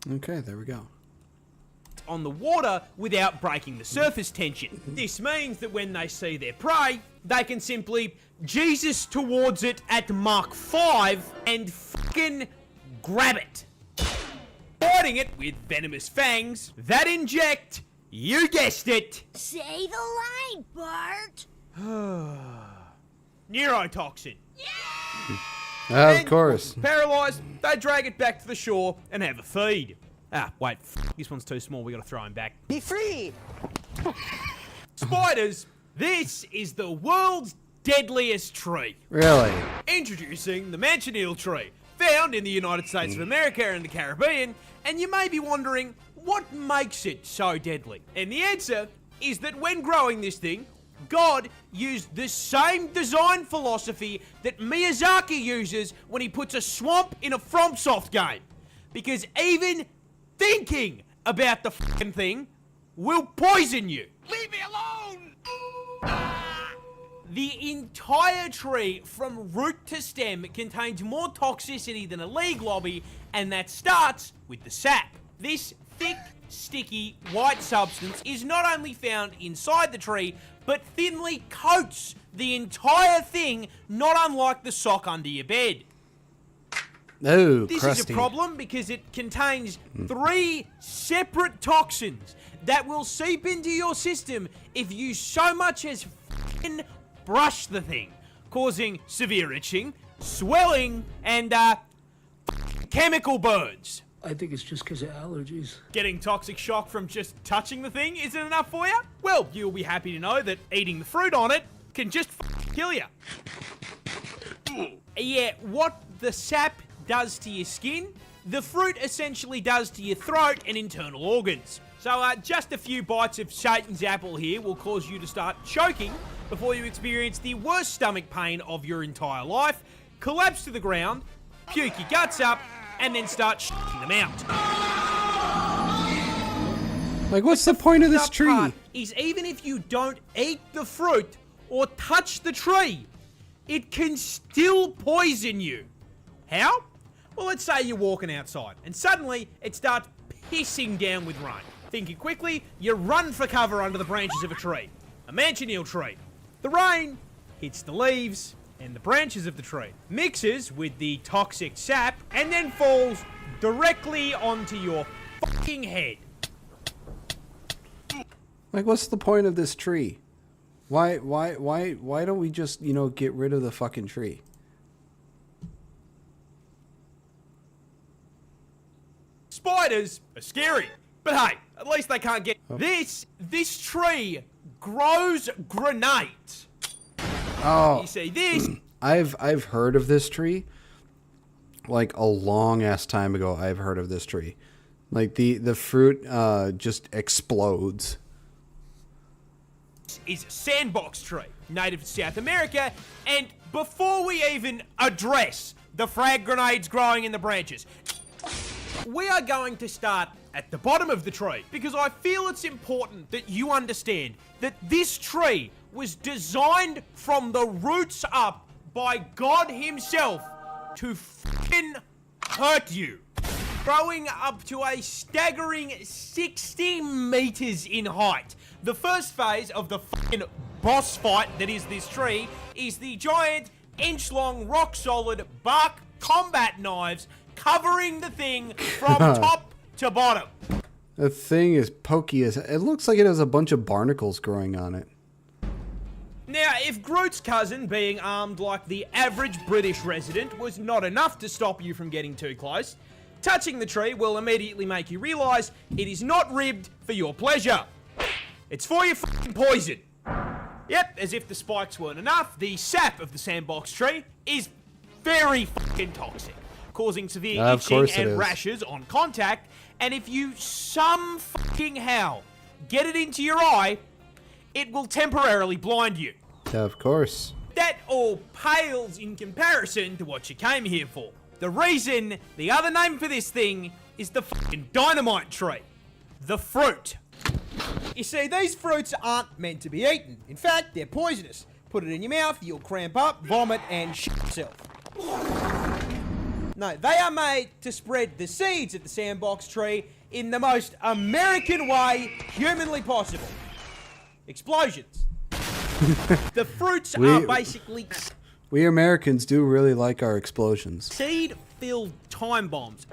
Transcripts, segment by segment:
Okay, there we go. On the water without breaking the surface tension. This means that when they see their prey, they can simply Jesus towards it at Mach 5 and fucking grab it. Fighting it with venomous fangs that inject, you guessed it, Say the line, Bart. neurotoxin. Of course. Paralysed, they drag it back to the shore and have a feed. Ah, wait, this one's too small, we gotta throw him back. Be free! Spiders, this is the world's deadliest tree. Really? Introducing the manchineal tree, found in the United States of America and the Caribbean, and you may be wondering, what makes it so deadly? And the answer is that when growing this thing, God used the same design philosophy that Miyazaki uses when he puts a swamp in a FromSoft game. Because even thinking about the fucking thing will poison you. Leave me alone! The entire tree, from root to stem, contains more toxicity than a league lobby, and that starts with the sap. This thick, sticky, white substance is not only found inside the tree, but thinly coats the entire thing, not unlike the sock under your bed. Oh, This crusty. is a problem because it contains 3 separate toxins that will seep into your system if you so much as f***ing brush the thing, causing severe itching, swelling, and chemical burns. I think it's just because of allergies. Getting toxic shock from just touching the thing isn't enough for you? Well, you'll be happy to know that eating the fruit on it can just kill you. Yeah, what the sap does to your skin, the fruit essentially does to your throat and internal organs. So just a few bites of Satan's apple here will cause you to start choking before you experience the worst stomach pain of your entire life, collapse to the ground, puke your guts up, and then start shitting them out. Like, what's the point of this That tree? part is even if you don't eat the fruit or touch the tree, it can still poison you. How? Well, let's say you're walking outside and suddenly it starts pissing down with rain. Thinking quickly, you run for cover under the branches of a tree, a manchineal tree. The rain hits the leaves and the branches of the tree, mixes with the toxic sap, and then falls directly onto your fucking head. Like, what's the point of this tree? Why don't we just, get rid of the fucking tree? Spiders are scary, but hey, at least they can't get this. This tree grows grenades. Oh, You see this? I've heard of this tree. Like a long ass time ago, I've heard of this tree. Like the fruit just explodes. Is a sandbox tree, native to South America, and before we even address the frag grenades growing in the branches, we are going to start at the bottom of the tree, because I feel it's important that you understand that this tree was designed from the roots up by God himself to f***ing hurt you. Growing up to a staggering 60 meters in height. The first phase of the f***ing boss fight that is this tree is the giant, inch-long, rock-solid bark combat knives covering the thing from top to bottom. The thing is pokey as... It looks like it has a bunch of barnacles growing on it. Now, if Groot's cousin being armed like the average British resident was not enough to stop you from getting too close, touching the tree will immediately make you realise it is not ribbed for your pleasure. It's for your fucking poison. Yep, as if the spikes weren't enough, the sap of the sandbox tree is very fucking toxic, causing severe itching and rashes on contact, and if you some fucking how get it into your eye, it will temporarily blind you. Of course. That all pales in comparison to what you came here for. The reason, the other name for this thing, is the fucking dynamite tree. The fruit. You see, these fruits aren't meant to be eaten. In fact, they're poisonous. Put it in your mouth, you'll cramp up, vomit, and shit yourself. No, they are made to spread the seeds of the sandbox tree in the most American way humanly possible. Explosions. The fruits are basically We Americans do really like our explosions. seed-filled time bombs.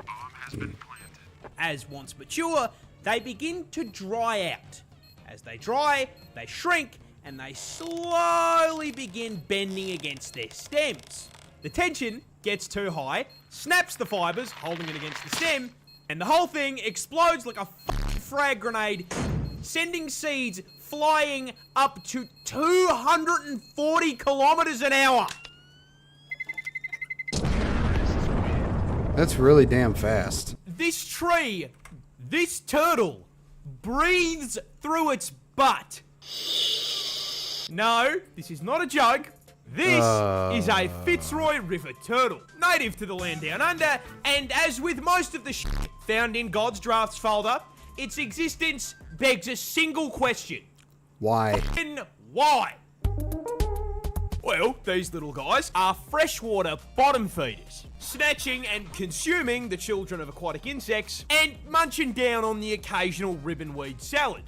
As once mature, they begin to dry out. As they dry, they shrink, and they slowly begin bending against their stems. The tension gets too high, snaps the fibers holding it against the stem, and the whole thing explodes like a fucking frag grenade, sending seeds flying up to 240 kilometers an hour. That's really damn fast. This tree, this turtle, breathes through its butt. No, this is not a joke. This is a Fitzroy River turtle, native to the land down under, and as with most of the shit found in God's drafts folder, its existence begs a single question. Why? And why? Well, these little guys are freshwater bottom feeders, snatching and consuming the children of aquatic insects and munching down on the occasional ribbonweed salad.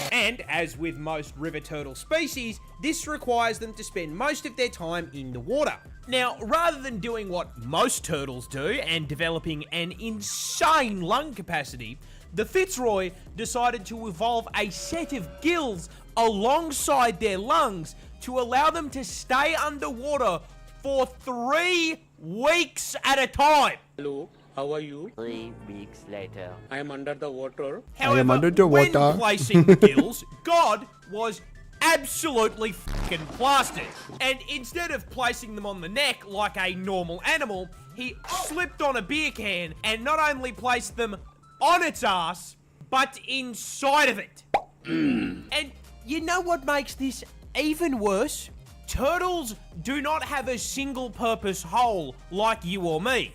And as with most river turtle species, this requires them to spend most of their time in the water. Now, rather than doing what most turtles do and developing an insane lung capacity, the Fitzroy decided to evolve a set of gills alongside their lungs to allow them to stay underwater for 3 weeks at a time. Hello, how are you? 3 weeks later. I am under the water. However, am under the when water. placing the gills, God was absolutely fucking plastered. And instead of placing them on the neck like a normal animal, he slipped on a beer can and not only placed them on its ass, but inside of it. And you know what makes this even worse? Turtles do not have a single purpose hole like you or me.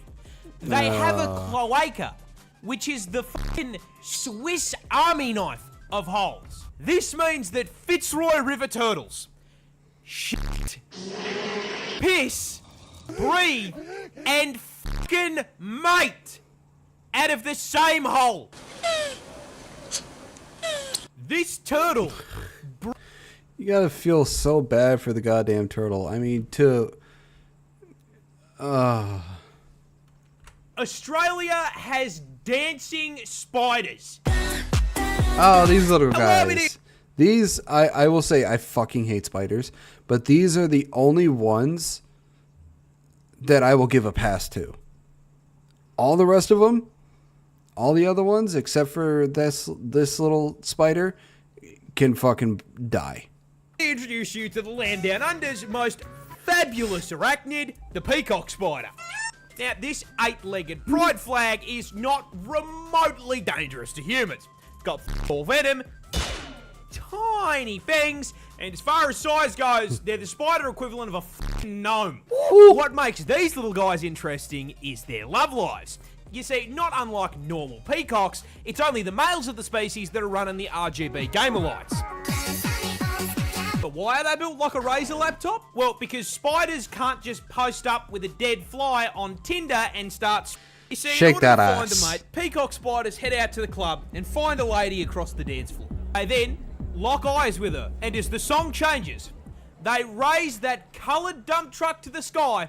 They have a cloaca, which is the fucking Swiss Army knife of holes. This means that Fitzroy River turtles shit, piss, breathe, and fucking mate out of the same hole. This turtle. You gotta feel so bad for the goddamn turtle. I mean, Australia has dancing spiders. Oh, these little love it. guys. These, I will say, I fucking hate spiders, but these are the only ones that I will give a pass to. All the rest of them, all the other ones, except for this little spider, can fucking die. Introduce you to the land down under's most fabulous arachnid, the peacock spider. Now, this 8-legged pride flag is not remotely dangerous to humans. It's got full venom, tiny fangs, and as far as size goes, they're the spider equivalent of a fucking gnome. What makes these little guys interesting is their love lives. You see, not unlike normal peacocks, it's only the males of the species that are running the RGB gamer lights. But why are they built like a Razer laptop? Well, because spiders can't just post up with a dead fly on Tinder and start... You see, Shake in order that to ass. find a mate, peacock spiders head out to the club and find a lady across the dance floor. They then lock eyes with her, and as the song changes, they raise that coloured dump truck to the sky,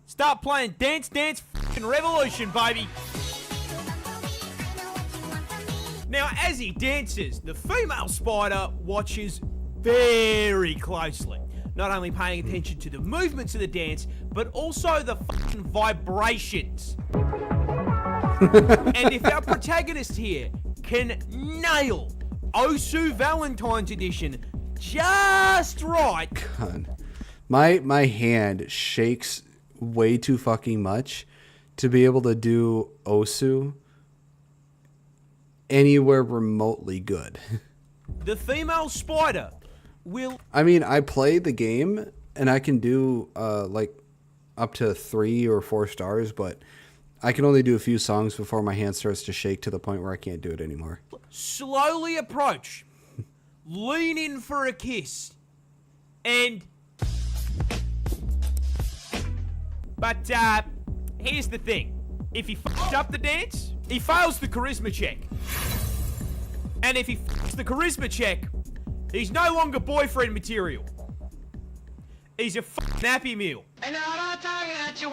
start playing Dance Dance F***ing Revolution, baby. Now, as he dances, the female spider watches very closely, not only paying attention to the movements of the dance, but also the fucking vibrations. And if our protagonist here can nail Osu Valentine's Edition just right, God. My hand shakes way too fucking much to be able to do Osu anywhere remotely good. the female spider will... I mean, I play the game and I can do like up to 3 or 4 stars, but I can only do a few songs before my hand starts to shake to the point where I can't do it anymore. slowly approach, lean in for a kiss, and... But, Here's the thing. If he fucked up the dance, he fails the charisma check. And if he fucks the charisma check, he's no longer boyfriend material. He's a fucking Happy Meal.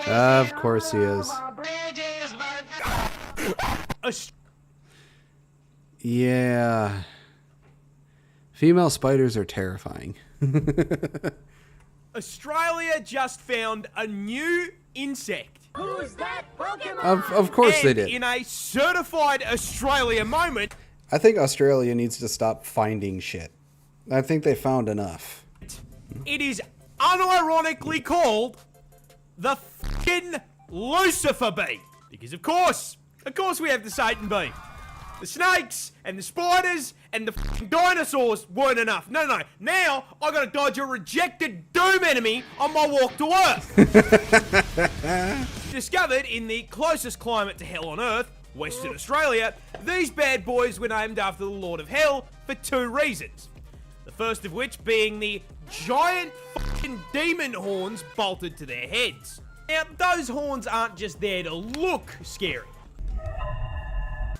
Of course he is. Yeah. Female spiders are terrifying. Australia just found a new insect. Who's that Pokemon? Of course And they did. in a certified Australia moment, I think Australia needs to stop finding shit. I think they found enough. it is unironically called the fucking Lucifer bee. Because of course we have the Satan bee. The snakes and the spiders and the fucking dinosaurs weren't enough. No. Now I gotta dodge a rejected doom enemy on my walk to Earth. Discovered in the closest climate to hell on Earth, Western Australia, these bad boys were named after the Lord of Hell for 2 reasons. The first of which being the giant fucking demon horns bolted to their heads. Now, those horns aren't just there to look scary.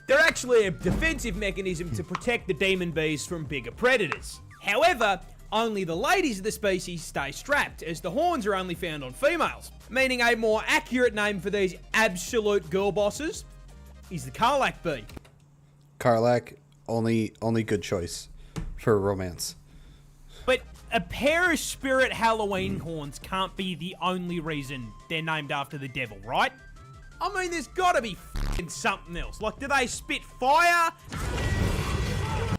They're actually a defensive mechanism to protect the demon bees from bigger predators. However, only the ladies of the species stay strapped, as the horns are only found on females. Meaning a more accurate name for these absolute girl bosses is the Karlak bee. Karlak, only good choice for romance. But a pair of spirit Halloween horns can't be the only reason they're named after the devil, right? I mean, there's gotta be f***ing something else. Like, do they spit fire?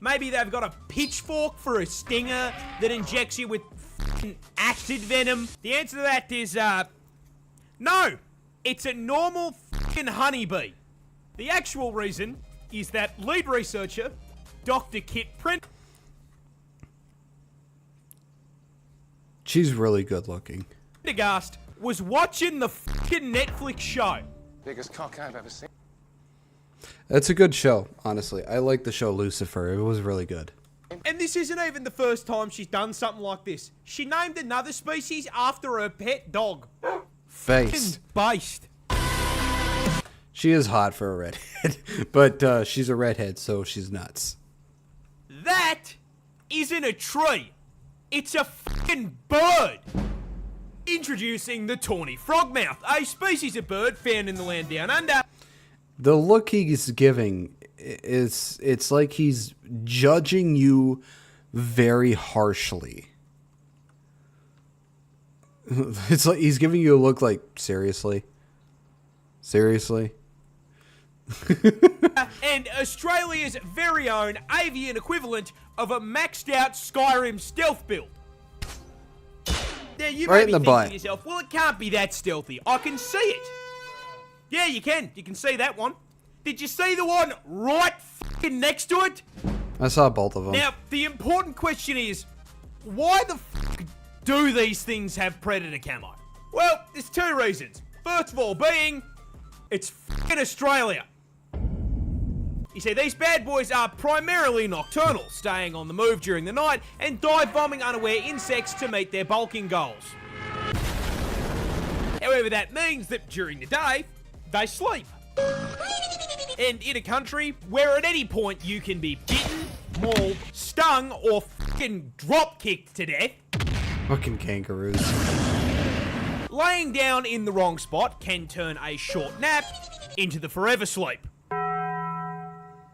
Maybe they've got a pitchfork for a stinger that injects you with f***ing acid venom. The answer to that is, no. It's a normal f***ing honeybee. The actual reason is that lead researcher, Dr. Kit She's really good looking. Prendergast was watching the f***ing Netflix show. Biggest cock I've ever seen. It's a good show, honestly. I like the show Lucifer. It was really good. And this isn't even the first time she's done something like this. She named another species after her pet dog. Face. Based. She is hot for a redhead, but she's a redhead, so she's nuts. That isn't a tree. It's a fucking bird. Introducing the tawny frogmouth, a species of bird found in the land down under. The look he's giving it's like he's judging you very harshly. It's like he's giving you a look like, seriously? Seriously? And Australia's very own avian equivalent of a maxed out Skyrim stealth build. Now you Right may in be the thinking butt. to yourself, well, it can't be that stealthy. I can see it. Yeah, you can. You can see that one. Did you see the one right fucking next to it? I saw both of them. Now, the important question is, why the fuck do these things have predator camo? Well, there's 2 reasons. First of all being, it's fucking Australia. You see, these bad boys are primarily nocturnal, staying on the move during the night and dive bombing unaware insects to meet their bulking goals. However, that means that during the day, they sleep. And in a country where at any point you can be bitten, mauled, stung, or fucking drop kicked to death, Fucking kangaroos. laying down in the wrong spot can turn a short nap into the forever sleep.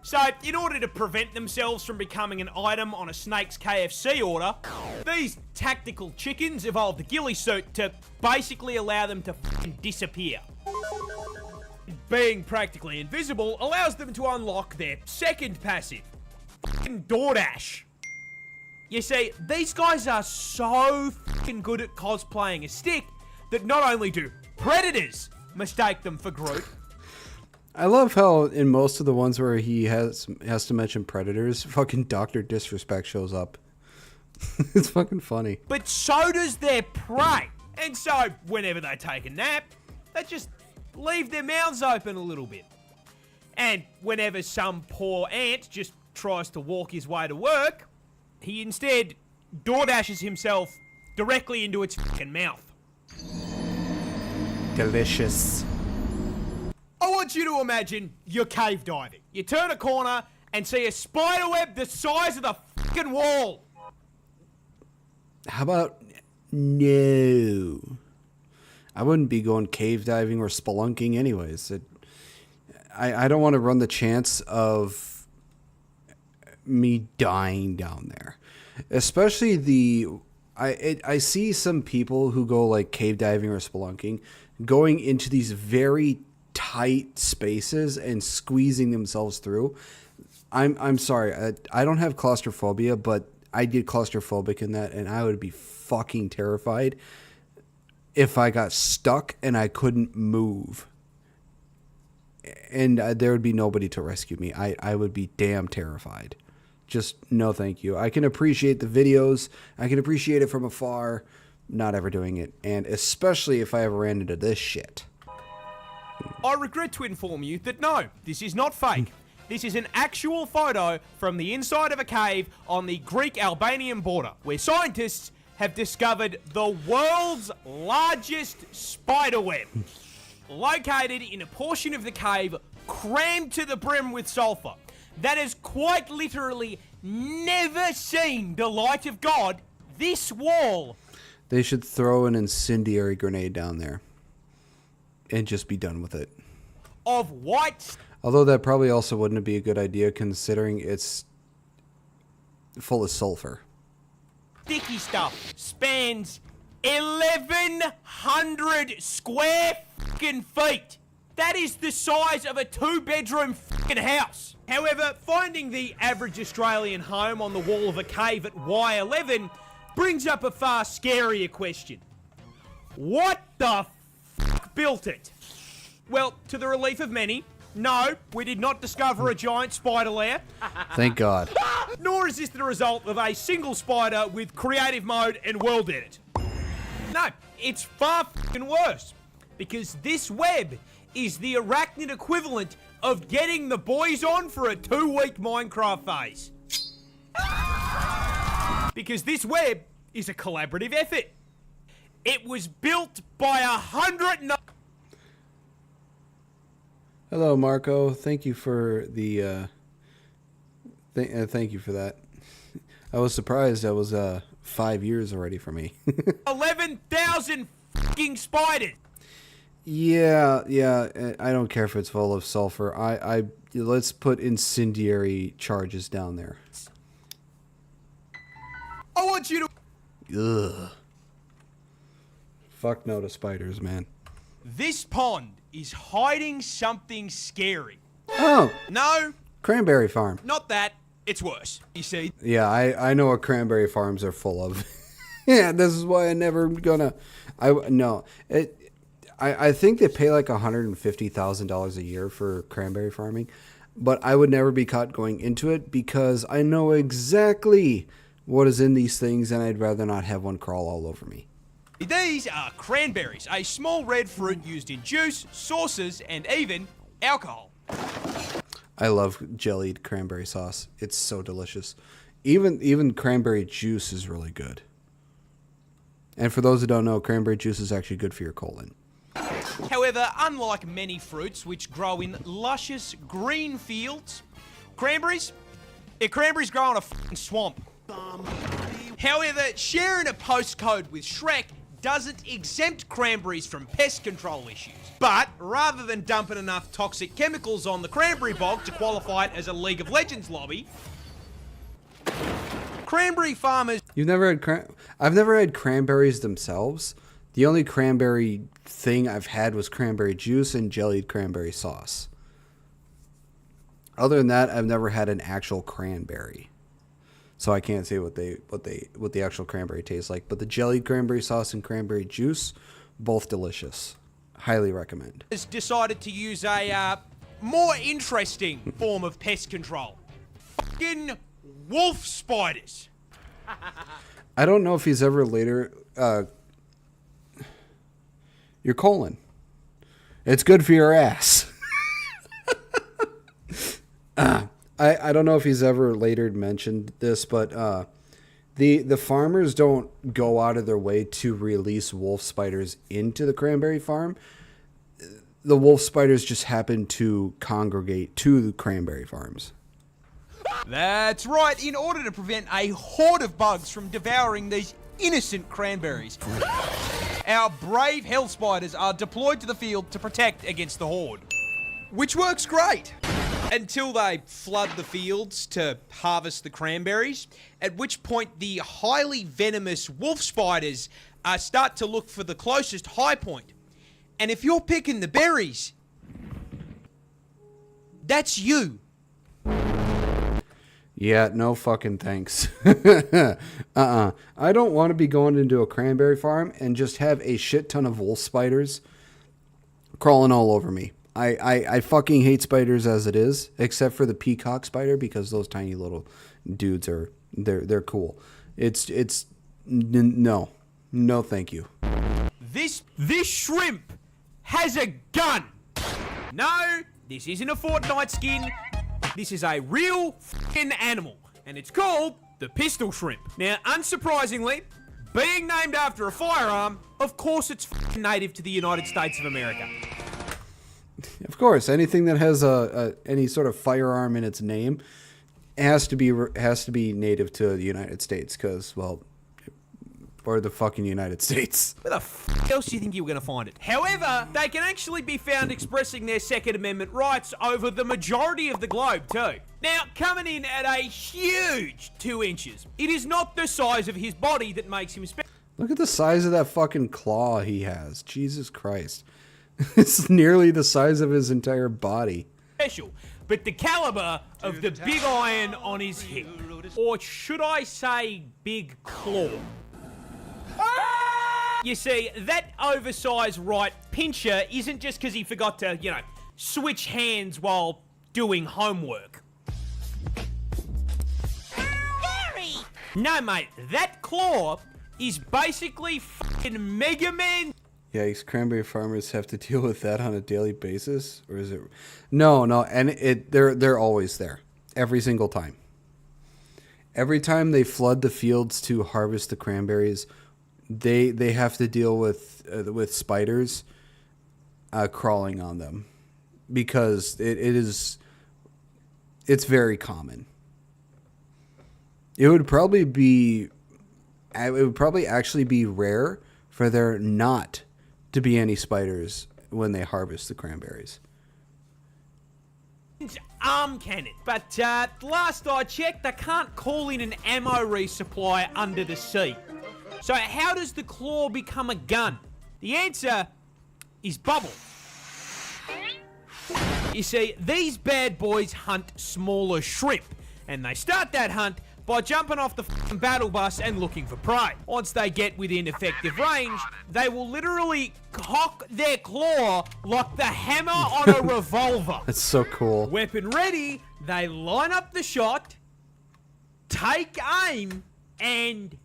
So, in order to prevent themselves from becoming an item on a snake's KFC order, these tactical chickens evolved a ghillie suit to basically allow them to fucking disappear. Being practically invisible allows them to unlock their second passive, fucking DoorDash. You see, these guys are so fucking good at cosplaying a stick that not only do predators mistake them for Groot, I love how in most of the ones where he has to mention predators, fucking Dr. Disrespect shows up. It's fucking funny. but so does their prey. And so, whenever they take a nap, they just leave their mouths open a little bit. And whenever some poor ant just tries to walk his way to work, he instead DoorDashes himself directly into its fucking mouth. Delicious. want you to imagine you're cave diving. You turn a corner and see a spider web the size of the fucking wall. How about no? I wouldn't be going cave diving or spelunking anyways. I don't want to run the chance of me dying down there. Especially I see some people who go like cave diving or spelunking going into these very tight spaces and squeezing themselves through. I'm sorry. I don't have claustrophobia, but I get claustrophobic in that, and I would be fucking terrified if I got stuck and I couldn't move. And there would be nobody to rescue me. I would be damn terrified. Just no thank you. I can appreciate the videos. I can appreciate it from afar. Not ever doing it. And especially if I ever ran into this shit. I regret to inform you that no, this is not fake. This is an actual photo from the inside of a cave on the Greek-Albanian border, where scientists have discovered the world's largest spider web, located in a portion of the cave crammed to the brim with sulfur, that has quite literally never seen the light of God. This wall. They should throw an incendiary grenade down there and just be done with it. Of white. Although that probably also wouldn't be a good idea considering it's full of sulfur. Sticky stuff spans 1,100 square fucking feet. That is the size of a 2-bedroom fucking house. However, finding the average Australian home on the wall of a cave at Y11 brings up a far scarier question. What the fuck built it? Well, to the relief of many, no, we did not discover a giant spider lair. Thank God. Nor is this the result of a single spider with creative mode and world edit. No, it's far fucking worse. Because this web is the arachnid equivalent of getting the boys on for a 2-week Minecraft phase. Because this web is a collaborative effort. It was built by 100... Hello, Marco. Thank you for the. Thank you for that. I was surprised. That was 5 years already for me. 11,000 fucking spiders. Yeah. I don't care if it's full of sulfur. Let's put incendiary charges down there. I want you to. Ugh. Fuck no to spiders, man. This pond is hiding something scary. Oh, No, cranberry farm. not that. It's worse. You see, Yeah, I know what cranberry farms are full of. Yeah, this is why I never gonna. I think they pay like $150,000 a year for cranberry farming, but I would never be caught going into it because I know exactly what is in these things, and I'd rather not have one crawl all over me. these are cranberries, a small red fruit used in juice, sauces, and even alcohol. I love jellied cranberry sauce. It's so delicious. Even cranberry juice is really good. And for those who don't know, cranberry juice is actually good for your colon. However, unlike many fruits which grow in luscious green fields, cranberries grow on a fucking swamp. However, sharing a postcode with Shrek doesn't exempt cranberries from pest control issues. But rather than dumping enough toxic chemicals on the cranberry bog to qualify it as a League of Legends lobby, cranberry farmers... I've never had cranberries themselves. The only cranberry thing I've had was cranberry juice and jellied cranberry sauce. Other than that, I've never had an actual cranberry. So I can't say what the actual cranberry tastes like. But the jellied cranberry sauce and cranberry juice, both delicious. Highly recommend. has decided to use a more interesting form of pest control. Fucking wolf spiders. I don't know if he's ever later... your colon. It's good for your ass. I don't know if he's ever later mentioned this, but the farmers don't go out of their way to release wolf spiders into the cranberry farm. the wolf spiders just happen to congregate to the cranberry farms. That's right, in order to prevent a horde of bugs from devouring these innocent cranberries. Our brave hell spiders are deployed to the field to protect against the horde. Which works great. Until they flood the fields to harvest the cranberries, at which point the highly venomous wolf spiders start to look for the closest high point. And if you're picking the berries, that's you. Yeah, no fucking thanks. I don't want to be going into a cranberry farm and just have a shit ton of wolf spiders crawling all over me. I fucking hate spiders as it is, except for the peacock spider, because those tiny little dudes are they're cool. No thank you. This shrimp has a gun. No, this isn't a Fortnite skin. This is a real f***ing animal, and it's called the pistol shrimp. Now, unsurprisingly, being named after a firearm, of course it's f***ing native to the United States of America. Of course, anything that has any sort of firearm in its name has to be native to the United States, because, well, or the fucking United States. Where the f*** else do you think you were going to find it? However, they can actually be found expressing their Second Amendment rights over the majority of the globe, too. Now, coming in at a huge 2 inches, it is not the size of his body that makes him special. Look at the size of that fucking claw he has. Jesus Christ. It's nearly the size of his entire body. But the caliber of the big iron on his hip. Or should I say big claw? You see, that oversized right pincher isn't just because he forgot to, switch hands while doing homework. Gary! No, mate, that claw is basically fucking Mega Man. Yeah, these cranberry farmers have to deal with that on a daily basis, or is it? No, and they're always there, every single time. Every time they flood the fields to harvest the cranberries, they have to deal with spiders crawling on them, because it's very common. It would probably actually be rare for there not to be any spiders when they harvest the cranberries. Arm cannon. But last I checked, they can't call in an ammo resupply under the sea. So how does the claw become a gun? The answer is bubble. You see, these bad boys hunt smaller shrimp, and they start that hunt by jumping off the f***ing battle bus and looking for prey. Once they get within effective range, they will literally cock their claw like the hammer on a revolver. That's so cool. Weapon ready, they line up the shot, take aim, and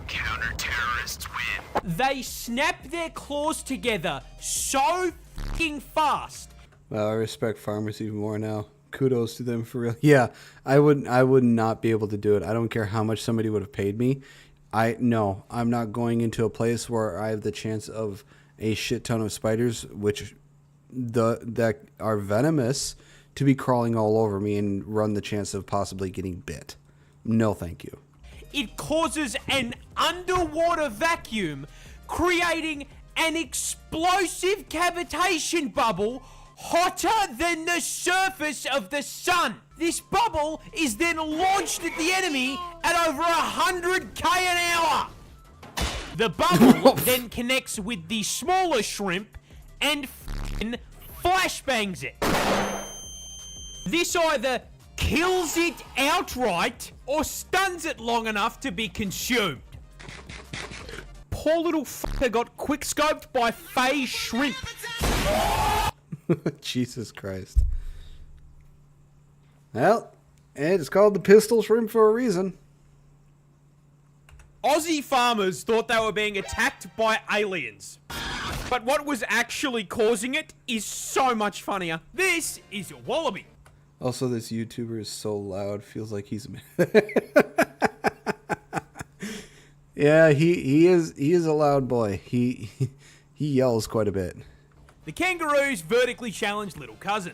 counter-terrorists win. They snap their claws together so f***ing fast. Well, I respect farmers even more now. Kudos to them, for real. Yeah, I would not be able to do it. I don't care how much somebody would have paid me. I'm not going into a place where I have the chance of a shit ton of spiders, that are venomous, to be crawling all over me and run the chance of possibly getting bit. No, thank you. It causes an underwater vacuum, creating an explosive cavitation bubble hotter than the surface of the sun. This bubble is then launched at the enemy at over 100k an hour. The bubble then connects with the smaller shrimp and flashbangs it. This either kills it outright or stuns it long enough to be consumed. Poor little fucker got quickscoped by Faye Shrimp. Jesus Christ. Well, it's called the pistol shrimp for a reason. Aussie farmers thought they were being attacked by aliens. But what was actually causing it is so much funnier. This is a wallaby. Also, this YouTuber is so loud, feels like he's Yeah, he is a loud boy. He yells quite a bit. the kangaroo's vertically challenged little cousin.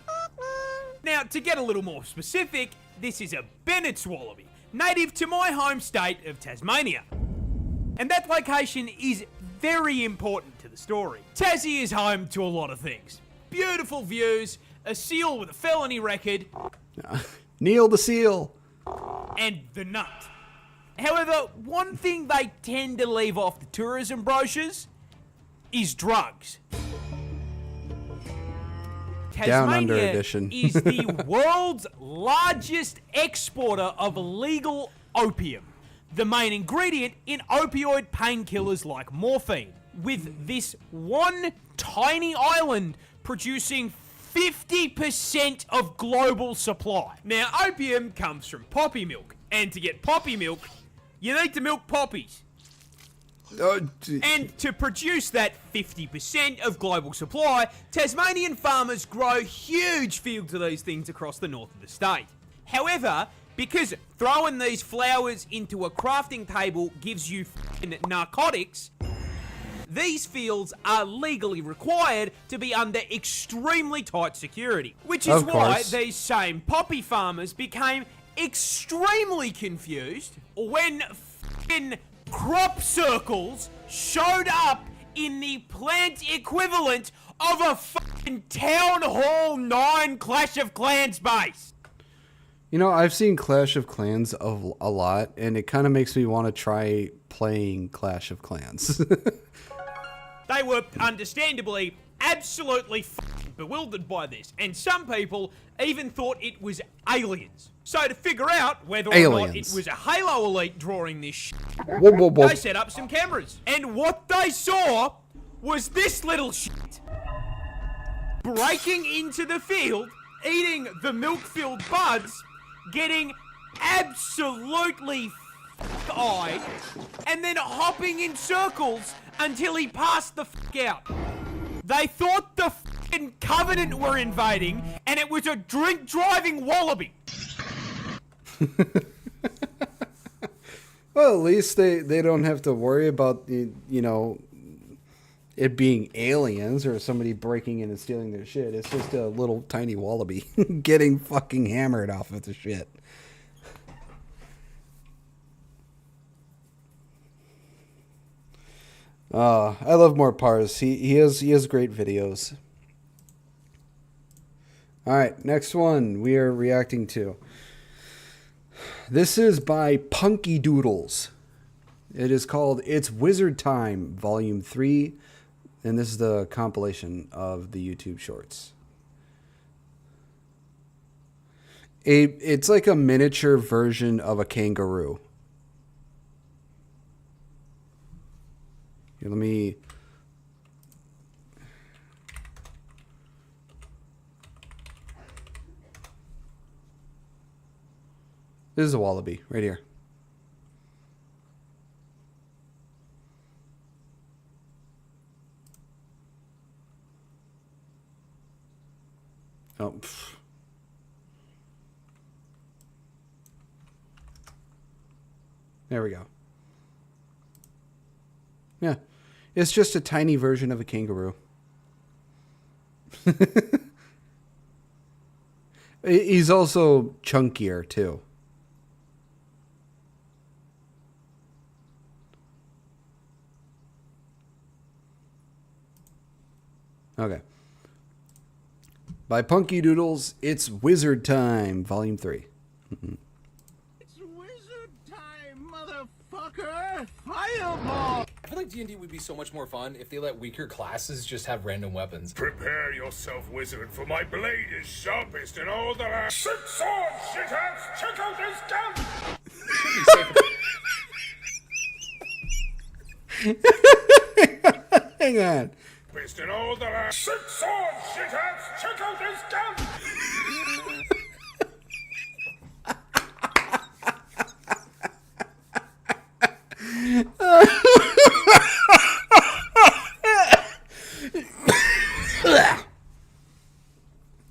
Now, to get a little more specific, this is a Bennett's wallaby, native to my home state of Tasmania. And that location is very important to the story. Tassie is home to a lot of things. Beautiful views, a seal with a felony record, Neil the seal. and the nut. However, one thing they tend to leave off the tourism brochures is drugs. Down Under Tasmania edition. is the world's largest exporter of legal opium, the main ingredient in opioid painkillers like morphine, with this one tiny island producing 50% of global supply. Now, opium comes from poppy milk, and to get poppy milk, you need to milk poppies. And to produce that 50% of global supply, Tasmanian farmers grow huge fields of these things across the north of the state. However, because throwing these flowers into a crafting table gives you f***ing narcotics, these fields are legally required to be under extremely tight security. Which is Of why course. these same poppy farmers became extremely confused when f***ing crop circles showed up in the plant equivalent of a f***ing Town Hall 9 Clash of Clans base. You know, I've seen Clash of Clans a lot, and it kind of makes me want to try playing Clash of Clans. They were understandably absolutely f***ing bewildered by this, and some people even thought it was aliens. So to figure out whether or not it Aliens. was a Halo Elite drawing this shit, Whoa, whoa, whoa. they set up some cameras. And what they saw was this little shit breaking into the field, eating the milk-filled buds, getting absolutely f***eyed, and then hopping in circles until he passed the f*** out. They thought the f***ing Covenant were invading, and it was a drink-driving wallaby. Well, at least they don't have to worry about, it being aliens or somebody breaking in and stealing their shit. It's just a little tiny wallaby getting fucking hammered off of the shit. I love more Pars. He has great videos. All right, next one we are reacting to. This is by Punky Doodles. It is called It's Wizard Time, Volume 3, and this is the compilation of the YouTube shorts. It's like a miniature version of a kangaroo. Here, let me... This is a wallaby, right here. Oh, pff. There we go. Yeah, it's just a tiny version of a kangaroo. He's also chunkier, too. Okay. By Punky Doodles, it's Wizard Time, Volume 3. It's wizard time, motherfucker! Fireball! I feel like D&D would be so much more fun if they let weaker classes just have random weapons. Prepare yourself, wizard, for my blade is sharpest in all the land. Six swords, shitheads! Check out this gun! Should be safer. Hang on. Best in all the land. Six swords, shitheads! Check out this gun!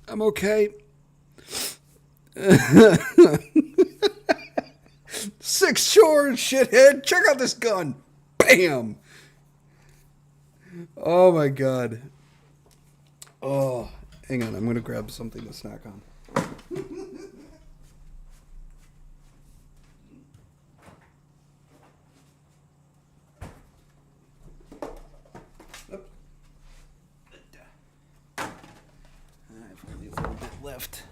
I'm okay. Six swords, shithead. Check out this gun. Bam. Oh my god. Oh, hang on. I'm going to grab something to snack on. I've only a little bit left.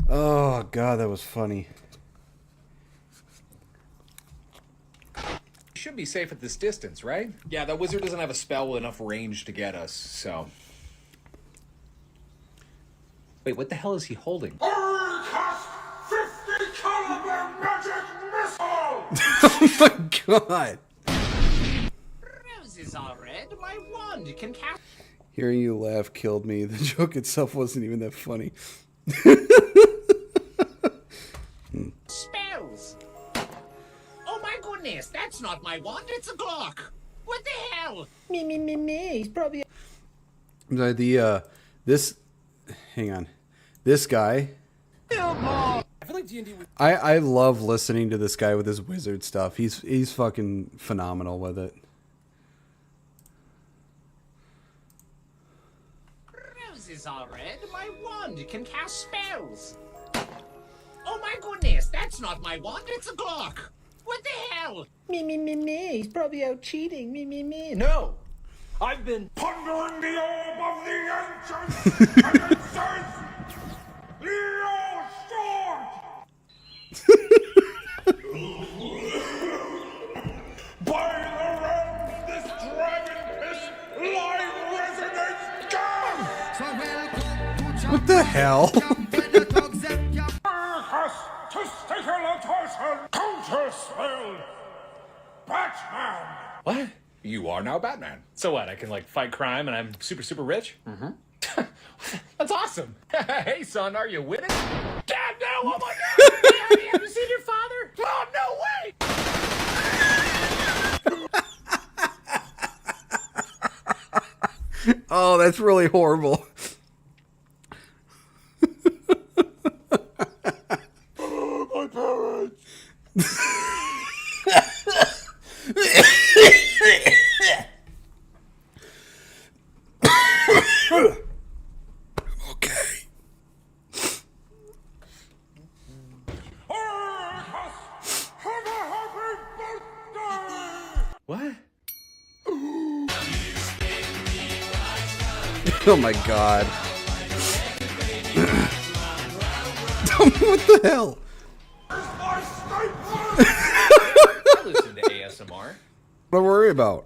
Oh, God, that was funny. Should be safe at this distance, right? Yeah, that wizard doesn't have a spell with enough range to get us, so. Wait, what the hell is he holding? Cast 50 caliber magic missile! Oh, my God. Roses are red. My wand can cast Hearing you laugh killed me. The joke itself wasn't even that funny. spells. Oh my goodness, that's not my wand, it's a Glock. What the hell? Me. He's probably This, hang on. This guy, I feel like D&D would... I love listening to this guy with his wizard stuff. He's fucking phenomenal with it. Roses are red. My wand can cast spells. Oh my goodness, that's not my wand, it's a Glock. What the hell? Me. He's probably out cheating. Me. No! I've been... Pondering the orb of the ancients, and it says, Leo Sword! By the realm, this dragon piss live resonates down! What the hell? Cast testicular torsion counter spell! Batman! What? You are now Batman. So what, I can, like, fight crime and I'm super, super rich? Mm-hmm. That's awesome. Hey, son, are you winning? Dad, no! Oh, my God! Have you ever seen your father? Oh, no way! Oh, that's really horrible. My parents! Okay. Have a happy birthday! What? Oh my God. What the hell? My sniper! I listen to ASMR. What to worry about?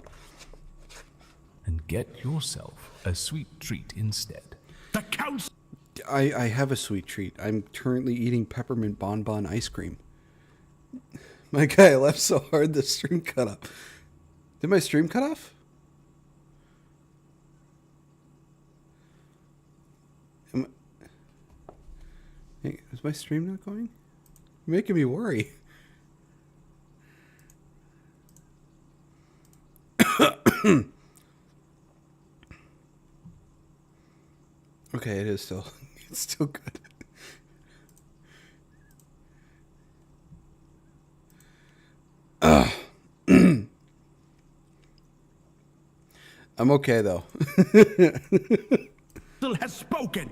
And get yourself a sweet treat instead. The council! I have a sweet treat. I'm currently eating peppermint bonbon ice cream. My guy, I laughed so hard the stream cut off. Did my stream cut off? Hey, is my stream not going? You're making me worry. Okay, it is still. It's still good. I'm okay though. has spoken!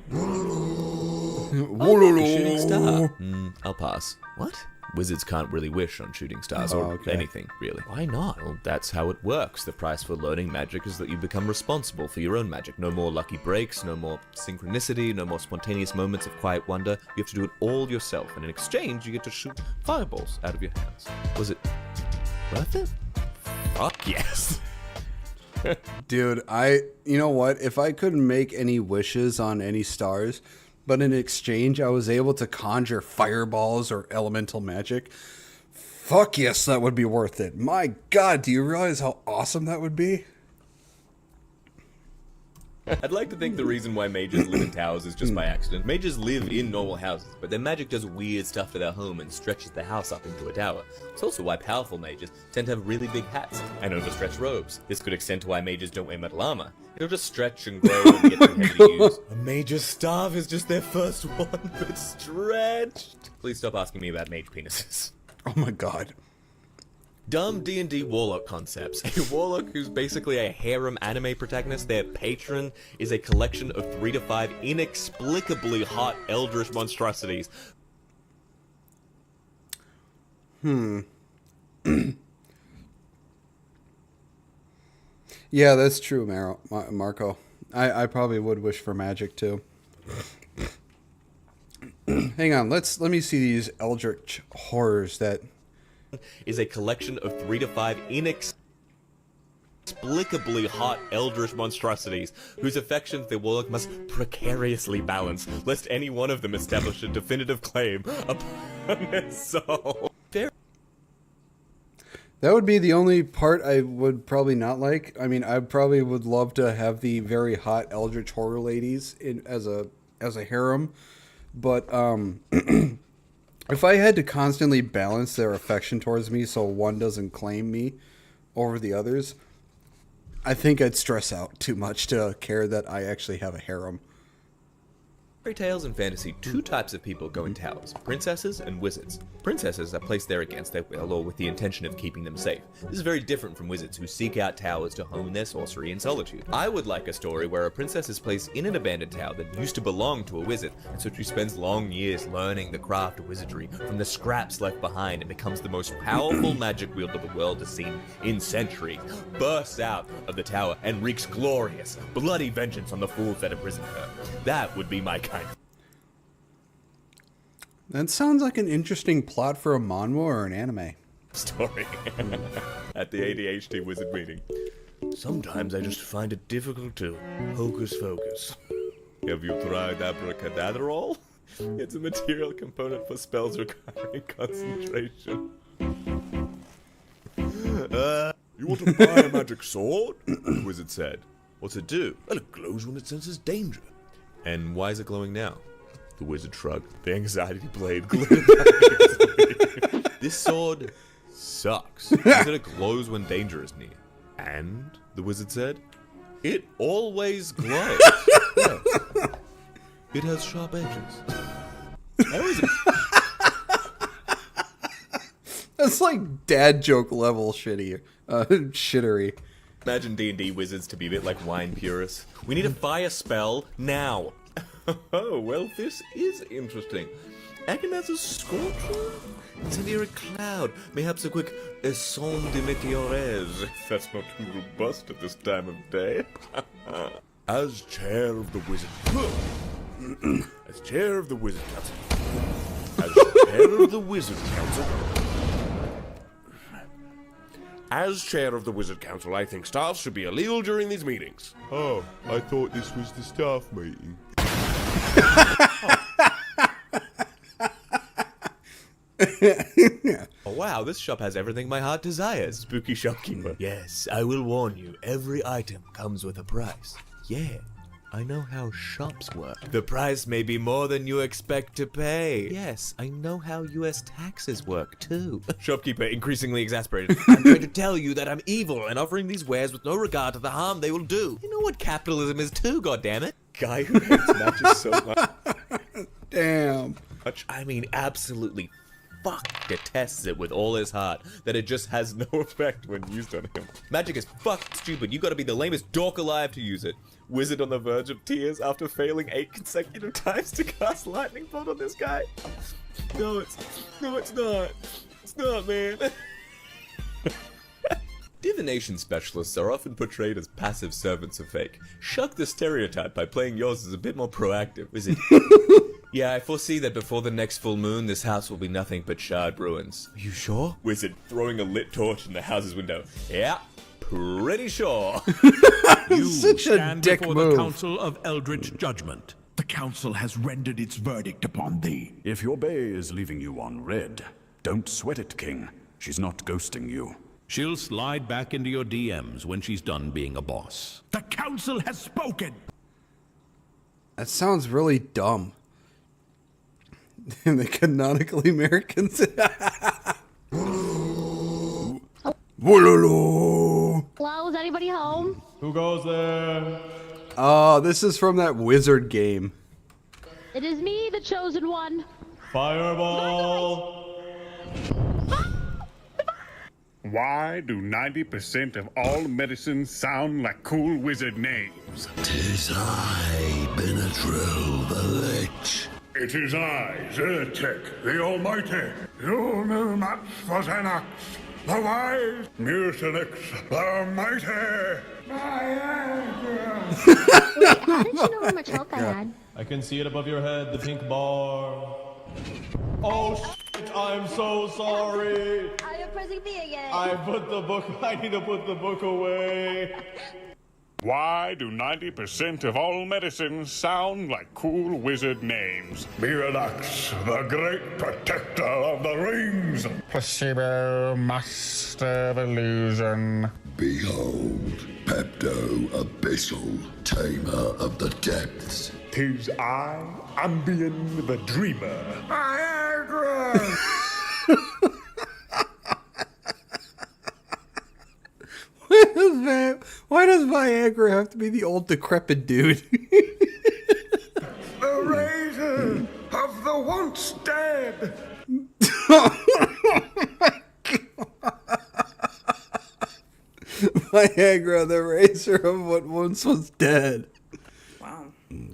Shooting star. I'll pass. What? Wizards can't really wish on shooting stars or okay. anything, really. Why not? Well, that's how it works. The price for learning magic is that you become responsible for your own magic. No more lucky breaks, no more synchronicity, no more spontaneous moments of quiet wonder. You have to do it all yourself, and in exchange, you get to shoot fireballs out of your hands. Was it worth it? Fuck yes. Dude, you know what? If I couldn't make any wishes on any stars, but in exchange I was able to conjure fireballs or elemental magic, fuck yes, that would be worth it. My God, do you realize how awesome that would be? I'd like to think the reason why mages live in towers is just by accident. Mages live in normal houses, but their magic does weird stuff to their home and stretches the house up into a tower. It's also why powerful mages tend to have really big hats and overstretched robes. This could extend to why mages don't wear metal armor. It'll just stretch and grow and get too heavy to use. A mage's staff is just their first one that's stretched. Please stop asking me about mage penises. Oh my god. Dumb D&D warlock concepts. A warlock who's basically a harem anime protagonist, their patron is a collection of 3 to 5 inexplicably hot eldritch monstrosities. Yeah, that's true, Marco. I probably would wish for magic too. Hang on, let me see these eldritch horrors that is a collection of 3 to 5 inexplicably hot eldritch monstrosities whose affections the warlock must precariously balance, lest any one of them establish a definitive claim upon his soul. That would be the only part I would probably not like. I mean, I probably would love to have the very hot eldritch horror ladies as a harem, but if I had to constantly balance their affection towards me so one doesn't claim me over the others, I think I'd stress out too much to care that I actually have a harem. Fairy tales and fantasy, 2 types of people go in towers, princesses and wizards. Princesses are placed there against their will or with the intention of keeping them safe. This is very different from wizards who seek out towers to hone their sorcery in solitude. I would like a story where a princess is placed in an abandoned tower that used to belong to a wizard, and so she spends long years learning the craft of wizardry from the scraps left behind and becomes the most powerful magic wielder the world has seen in centuries, bursts out of the tower and wreaks glorious, bloody vengeance on the fools that imprisoned her. That would be my kind of That sounds like an interesting plot for a manhwa or an anime. story. At the ADHD wizard meeting. Sometimes I just find it difficult to hocus focus. Have you tried abracadaderol? It's a material component for spells requiring concentration. You want to buy a magic sword? The wizard said. What's it do? Well, it glows when it senses danger. And why is it glowing now? The wizard shrugged. The anxiety blade glittered. This sword sucks. He said it glows when danger is near. And, the wizard said, it always glows. Yes. It has sharp edges. How is it? That's like dad joke level shittery. Imagine D&D wizards to be a bit like wine purists. We need a fire spell now. Oh, well, this is interesting. Acting as a scorcher? It's near a cloud. Mayhaps a quick son de meteores. That's not too robust at this time of day. As chair of the wizard... As chair of the wizard council... As chair of the wizard council... As chair of the Wizard Council, I think staff should be illegal during these meetings. Oh, I thought this was the staff meeting. Oh wow, this shop has everything my heart desires. Spooky shopkeeper. Yes, I will warn you, every item comes with a price. Yeah, I know how shops work. The price may be more than you expect to pay. Yes, I know how US taxes work too. Shopkeeper, increasingly exasperated. I'm trying to tell you that I'm evil and offering these wares with no regard to the harm they will do. You know what capitalism is too, goddammit? Guy who hates magic so much. Damn. I mean, absolutely detests it with all his heart, that it just has no effect when used on him. Magic is fucked stupid. You gotta be the lamest dork alive to use it. Wizard on the verge of tears after failing 8 consecutive times to cast lightning bolt on this guy. No, it's not. It's not, man. Divination specialists are often portrayed as passive servants of fate. Shuck the stereotype by playing yours as a bit more proactive, Wizard. Yeah, I foresee that before the next full moon, this house will be nothing but charred ruins. Are you sure? Wizard, throwing a lit torch in the house's window. Yeah, pretty sure. You Such a stand dick before move. the Council of Eldritch Judgment. The Council has rendered its verdict upon thee. If your bae is leaving you on red, don't sweat it, King. She's not ghosting you. She'll slide back into your DMs when she's done being a boss. The Council has spoken! That sounds really dumb. The canonically Americans. Hello, is anybody home? Who goes there? Oh, this is from that wizard game. It is me, the chosen one. Fireball. Why do 90% of all medicines sound like cool wizard names? 'Tis I, Benadryl the Lich. It is I, Zyrtec, the Almighty. You no match for Xanax, the wise, Mucinix, the mighty. Wait, how did you know how much health I had? I can see it above your head, the pink bar. Oh shit, I'm so sorry. Are you pressing me again? I need to put the book away. Why do 90% of all medicines sound like cool wizard names? Miralax, the great protector of the rings. Placebo, master of illusion. Behold, Pepto Abyssal, tamer of the depths. 'Tis I, Ambien the dreamer. Viagra! Why does Viagra have to be the old decrepit dude? The razor of the once dead. Viagra, the razor of what once was dead. Wow.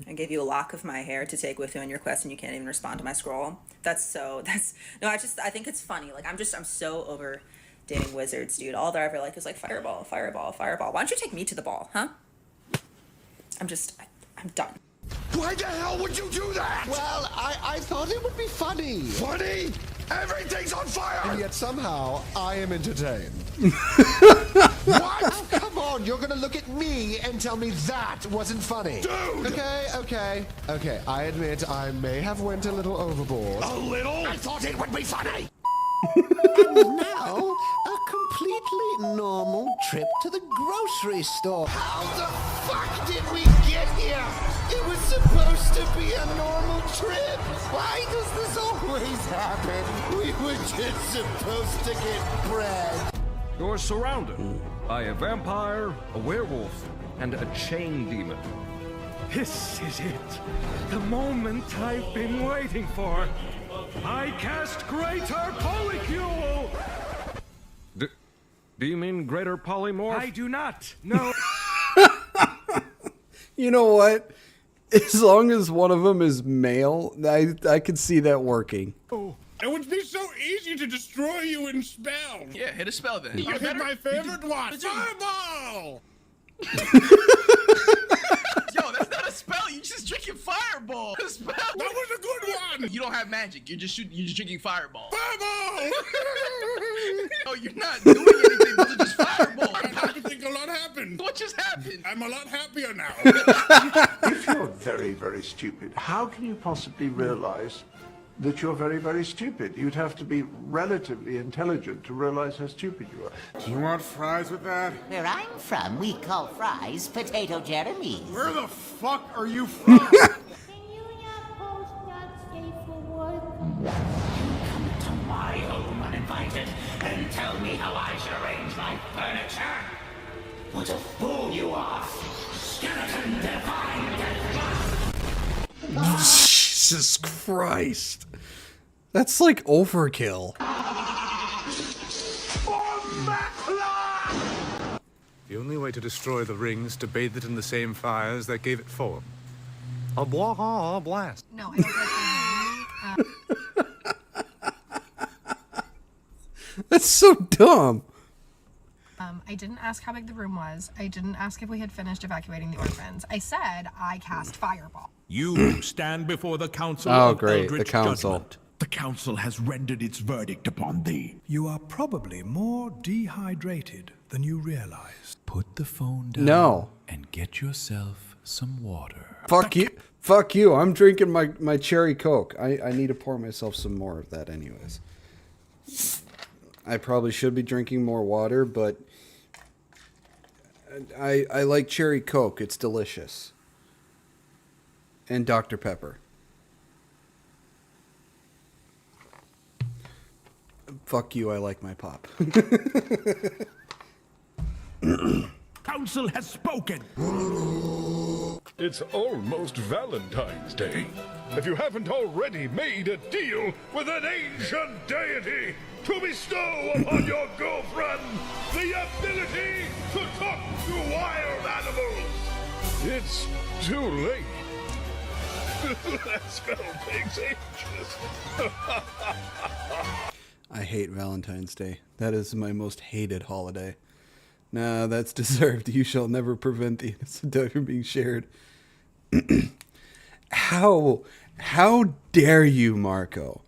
I gave you a lock of my hair to take with you on your quest and you can't even respond to my scroll. I think it's funny. Like, I'm so over dating wizards, dude. All they're ever like is like fireball, fireball, fireball. Why don't you take me to the ball, huh? I'm done. Why the hell would you do that? Well, I thought it would be funny. Funny? Everything's on fire! And yet somehow, I am entertained. What? Oh, come on, you're gonna look at me and tell me that wasn't funny. Dude! Okay. I admit I may have went a little overboard. A little? I thought it would be funny! And now, a completely normal trip to the grocery store. How the fuck did we get here? It was supposed to be a normal trip. Why does this always happen? We were just supposed to get bread. You're surrounded by a vampire, a werewolf, and a chain demon. This is it. The moment I've been waiting for. I cast Greater Polycule! Do you mean Greater Polymorph? I do not. No. You know what? As long as one of them is male, I could see that working. Oh, it would be so easy to destroy you in spells. Yeah, hit a spell then. You hit my favorite one. Fireball! Yo, that's not a spell. You just drinking Fireball. A spell. That was a good one. You don't have magic. You're just drinking Fireball. Fireball! No, you're not doing anything. Those are just Fireball. I think a lot happened. What just happened? I'm a lot happier now. If you're very, very stupid, how can you possibly realize that you're very, very stupid? You'd have to be relatively intelligent to realize how stupid you are. Do you want fries with that? Where I'm from, we call fries Potato Jeremy's. Where the fuck are you from? Come to my home uninvited and tell me how I should arrange my furniture. What a fool you are! Skeleton divine Jesus Christ. That's like overkill. The only way to destroy the ring is to bathe it in the same fires that gave it form. A blast. No, I don't like That's so dumb. I didn't ask how big the room was. I didn't ask if we had finished evacuating the orphans. I said I cast Fireball. You stand before the council of great, Eldritch the council. Judgment. The council has rendered its verdict upon thee. You are probably more dehydrated than you realized. Put the phone down No. and get yourself some water. Fuck you. Fuck you. I'm drinking my cherry Coke. I need to pour myself some more of that anyways. I probably should be drinking more water, but I like cherry Coke. It's delicious. and Dr. Pepper. Fuck you, I like my pop. Council has spoken. It's almost Valentine's Day. If you haven't already made a deal with an ancient deity to bestow upon your girlfriend the ability to talk to wild animals, it's too late. That spell takes ages. I hate Valentine's Day. That is my most hated holiday. Nah, that's deserved. You shall never prevent the innocent death from being shared. How dare you, Marco?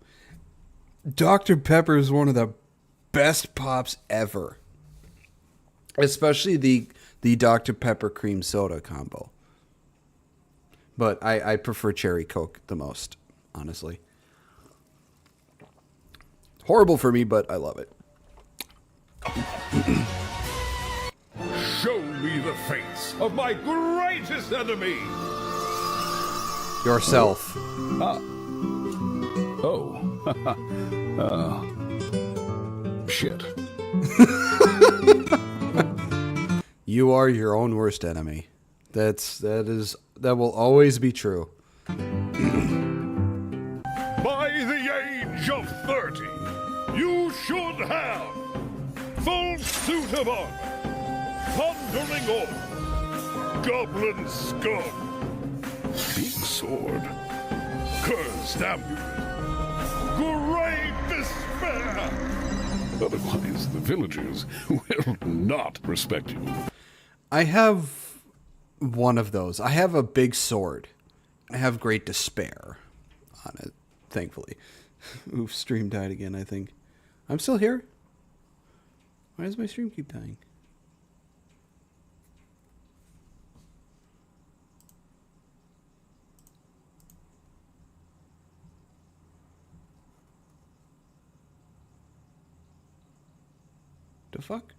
Dr. Pepper is one of the best pops ever. Especially the Dr. Pepper cream soda combo. But I prefer cherry Coke the most, honestly. Horrible for me, but I love it. Show me the face of my greatest enemy. Yourself. Ah. Oh. Shit. You are your own worst enemy. That will always be true. By the age of 30, you should have full suit of armor, thundering orb, goblin scum, big sword, cursed amulet, great despair. Otherwise, the villagers will not respect you. I have one of those. I have a big sword. I have great despair on it, thankfully. Oof, stream died again, I think. I'm still here. Why does my stream keep dying? The fuck?